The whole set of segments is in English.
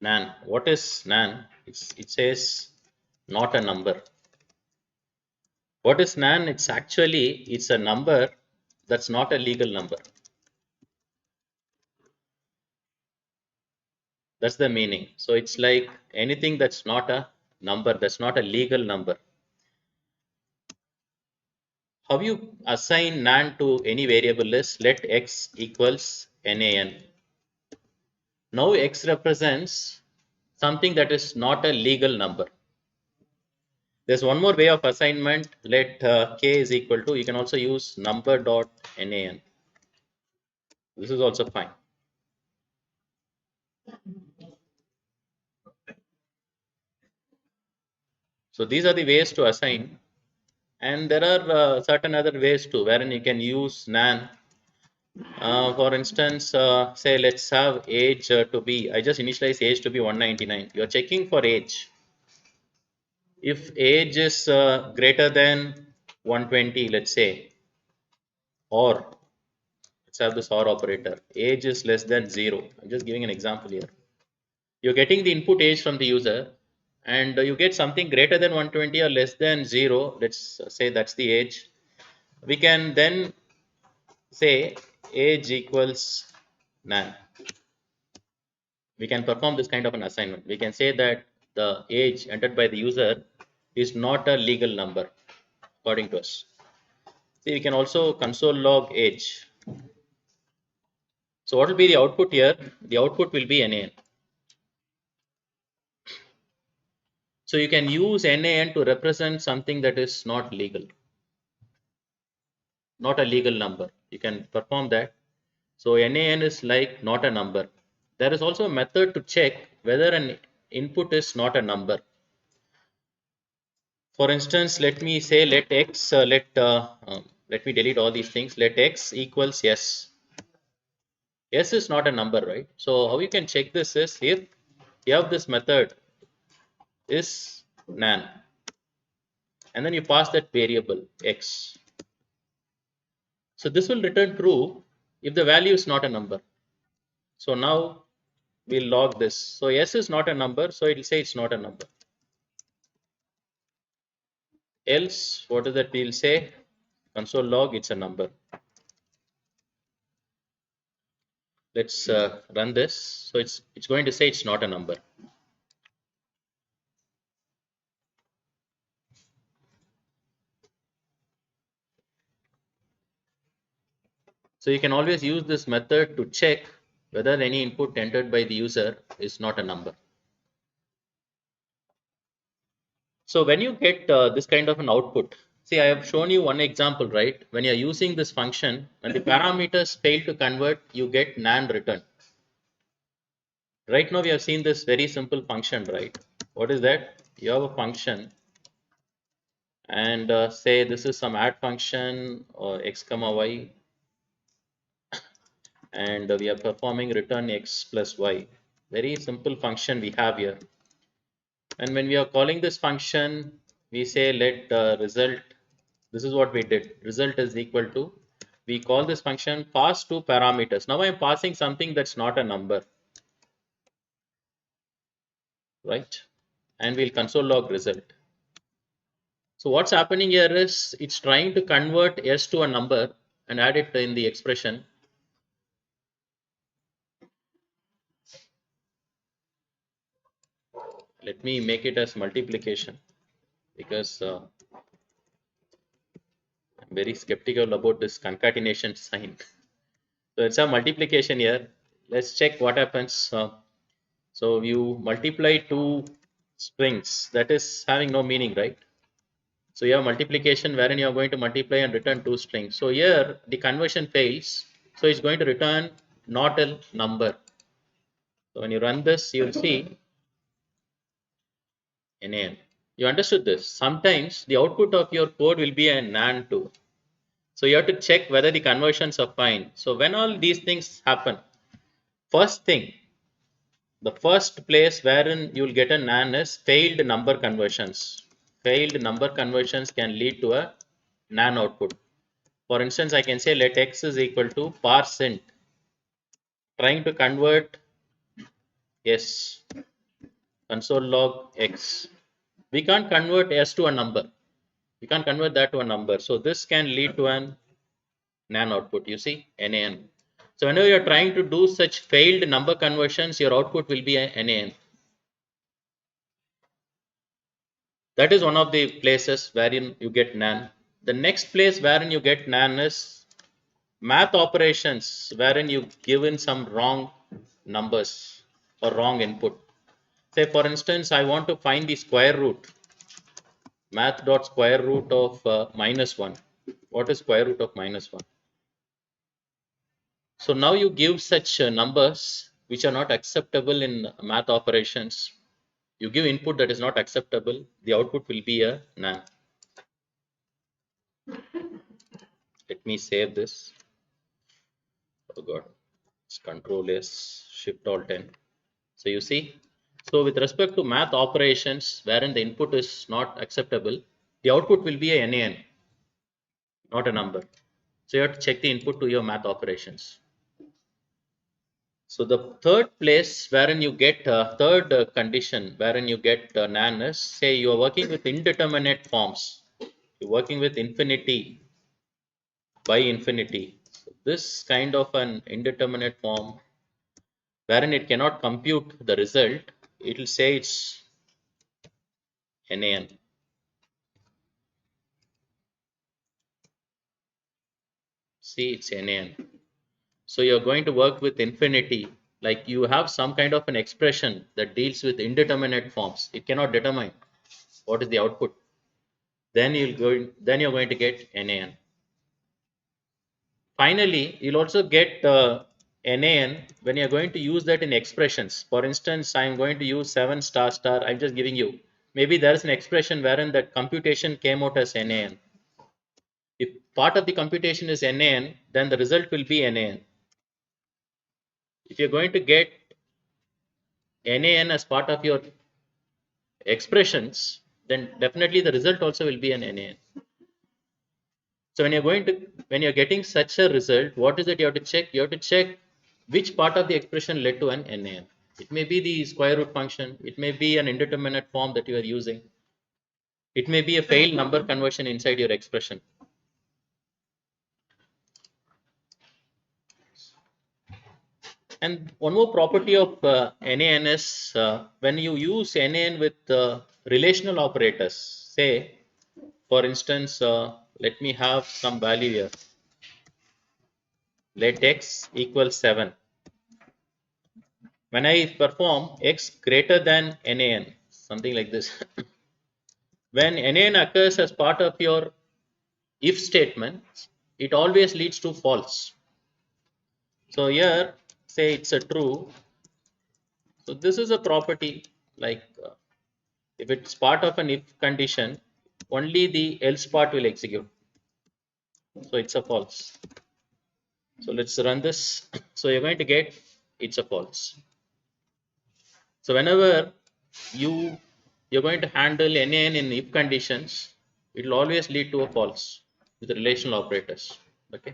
NaN. What is NaN? It says not a number. What is NaN? It's a number that's not a legal number. That's the meaning. So it's like anything that's not a number, that's not a legal number. How you assign NaN to any variable is let x equals NaN. Now x represents something that is not a legal number. There's one more way of assignment. Let k is equal to, you can also use number dot NaN. This is also fine. So these are the ways to assign. And there are certain other ways too, wherein you can use NaN. For instance, say let's have age to be, I just initialize age to be 199. You're checking for age. If age is greater than 120, let's say, or let's have this or operator, age is less than 0. I'm just giving an example here. You're getting the input age from the user, and you get something greater than 120 or less than 0. Let's say that's the age. We can then say age equals NaN. We can perform this kind of an assignment. We can say that the age entered by the user is not a legal number according to us. See, we can also console log age. So what will be the output here? The output will be NaN. So you can use NaN to represent something that is not legal, not a legal number. You can perform that. So NaN is like not a number. There is also a method to check whether an input is not a number. For instance, let me say let x let me delete all these things. Let x equals yes. S is not a number, right? So how you can check this is if you have this method is NaN, and then you pass that variable x. So this will return true if the value is not a number. So now we'll log this. So s is not a number, so it will say it's not a number. Else, what is that we'll say? Console log, it's a number. Let's run this. So it's going to say it's not a number. So you can always use this method to check whether any input entered by the user is not a number. So when you get this kind of an output, see I have shown you one example, right? When you are using this function, when the parameters fail to convert, you get NaN return. Right now we have seen this very simple function, right? What is that? You have a function and say this is some add function or x comma y, and we are performing return x plus y. Very simple function we have here. And when we are calling this function, we say let result, this is what we did, result is equal to, we call this function pass two parameters. Now I am passing something that's not a number, right? And we'll console log result. So what's happening here is it's trying to convert s to a number and add it in the expression. Let me make it as multiplication because I'm very skeptical about this concatenation sign. So it's a multiplication here. Let's check what happens. So you multiply two strings, that is having no meaning, right? So you have multiplication wherein you are going to multiply and return two strings. So here the conversion fails. So it's going to return not a number. So when you run this, you'll see NaN. You understood this. Sometimes the output of your code will be a NaN too. So you have to check whether the conversions are fine. So when all these things happen, first thing, the first place wherein you will get a NaN is failed number conversions. Failed number conversions can lead to a NaN output. For instance, I can say let x is equal to parseInt, trying to convert yes. console log x. We can't convert s to a number. We can't convert that to a number. So this can lead to an NaN output. You see, NaN. So whenever you're trying to do such failed number conversions, your output will be a NaN. That is one of the places wherein you get NaN. The next place wherein you get NaN is math operations, wherein you give in some wrong numbers or wrong input. Say for instance, I want to find the square root. Math dot square root of -1. What is square root of -1? So now you give such numbers which are not acceptable in math operations. You give input that is not acceptable, the output will be a NaN. Let me save this. Oh God, it's Control S, Shift Alt N. So you see, so with respect to math operations, wherein the input is not acceptable, the output will be a NaN, not a number. So you have to check the input to your math operations. So the third place wherein you get third condition wherein you get NaN is, say you are working with indeterminate forms. You're working with infinity by infinity. So this kind of an indeterminate form wherein it cannot compute the result, it will say it's NaN. See, it's NaN. So you're going to work with infinity, like you have some kind of an expression that deals with indeterminate forms. It cannot determine what is the output. Then you're going to get NaN. Finally, you'll also get NaN when you're going to use that in expressions. For instance, I'm going to use 7 star star. I'm just giving you. Maybe there's an expression wherein that computation came out as NaN. If part of the computation is NaN, then the result will be NaN. If you're going to get NaN as part of your expressions, then definitely the result also will be an NaN. So when you're getting such a result, what is it you have to check? You have to check which part of the expression led to an NaN. It may be the square root function. It may be an indeterminate form that you are using. It may be a failed number conversion inside your expression. And one more property of NaN is when you use NaN with relational operators. Say, for instance, let me have some value here. Let x equal 7. When I perform x greater than NaN, something like this. When NaN occurs as part of your if statement, it always leads to false. So here, say it's a true. So this is a property like if it's part of an if condition, only the else part will execute. So it's a false. So let's run this. So you're going to get it's a false. So whenever you're going to handle NaN in if conditions, it will always lead to a false with relational operators. Okay.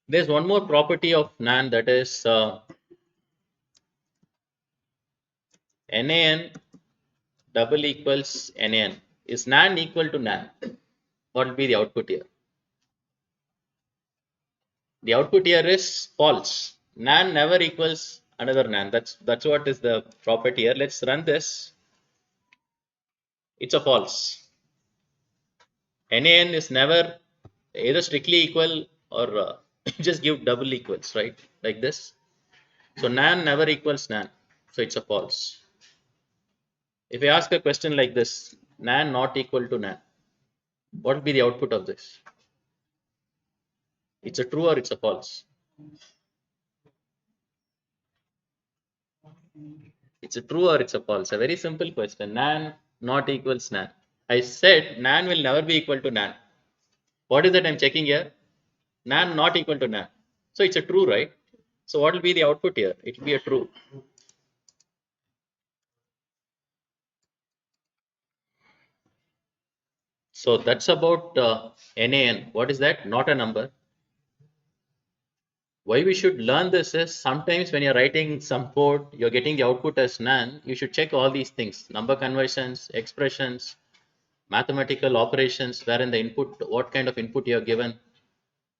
There's one more property of NaN, that is NaN double equals NaN. Is NaN equal to NaN? What will be the output here? The output here is false. NaN never equals another NaN. That's what is the property here. Let's run this. It's a false. NaN is never either strictly equal or just give double equals, right? Like this. So NaN never equals NaN. So it's a false. If I ask a question like this, NaN not equal to NaN, what will be the output of this? It's a true or it's a false? It's a true or it's a false? A very simple question. NaN not equals NaN. I said NaN will never be equal to NaN. What is that I'm checking here? NaN not equal to NaN. So it's a true, right? So what will be the output here? It will be a true. So that's about NaN. What is that? Not a number. Why we should learn this is sometimes when you're writing some code, you're getting the output as NaN, you should check all these things, number conversions, expressions, mathematical operations, wherein the input, what kind of input you have given.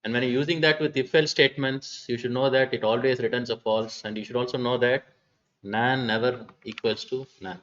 And when you're using that with if-else statements, you should know that it always returns a false, and you should also know that NaN never equals to NaN.